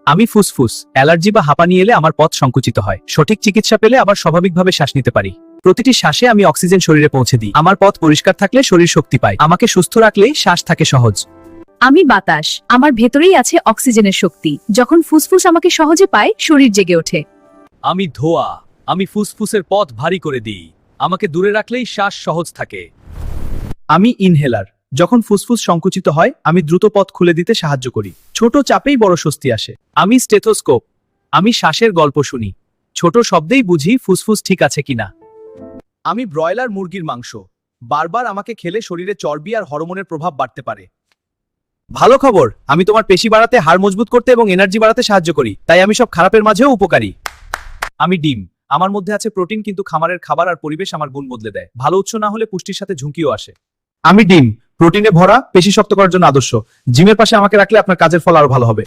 আমি ফুসফুস। অ্যালার্জি বা হাঁপানি এলে আমার পথ সংকুচিত হয়। সঠিক চিকিৎসা পেলে আবার স্বাভাবিকভাবে শ্বাস নিতে পারি। প্রতিটি শ্বাসে আমি অক্সিজেন শরীরে পৌঁছে দিই। আমার পথ পরিষ্কার থাকলে শরীর শক্তি পায়। আমাকে সুস্থ রাখলেই শ্বাস থাকে সহজ। আমি বাতাস, আমার ভেতরেই আছে অক্সিজেনের শক্তি। যখন ফুসফুস আমাকে সহজে পায়, শরীর জেগে ওঠে। আমি ধোঁয়া, আমি ফুসফুসের পথ ভারী করে দিই। আমাকে দূরে রাখলেই শ্বাস সহজ থাকে। আমি ইনহেলার, যখন ফুসফুস সংকুচিত হয় আমি দ্রুত পথ খুলে দিতে সাহায্য করি। ছোট চাপেই বড় স্বস্তি আসে। আমি স্টেথোস্কোপ, আমি শ্বাসের গল্প শুনি। ছোট শব্দেই বুঝি ফুসফুস ঠিক আছে কিনা। আমি ব্রয়লার মুরগির মাংস, বারবার আমাকে খেলে শরীরে চর্বি আর হরমোনের প্রভাব বাড়তে পারে। ভালো খবর, আমি তোমার পেশি বাড়াতে, হাড় মজবুত করতে এবং এনার্জি বাড়াতে সাহায্য করি, তাই আমি সব খারাপের মাঝেও উপকারী। আমি ডিম, আমার মধ্যে আছে প্রোটিন, কিন্তু খামারের খাবার আর পরিবেশ আমার গুণ বদলে দেয়। ভালো উৎস না হলে পুষ্টির সাথে ঝুঁকিও আসে। আমি ডিম, প্রোটিনে ভরা, পেশি শক্ত করার জন্য আদর্শ। জিমের পাশে আমাকে রাখলে আপনার কাজের ফল আরো ভালো হবে।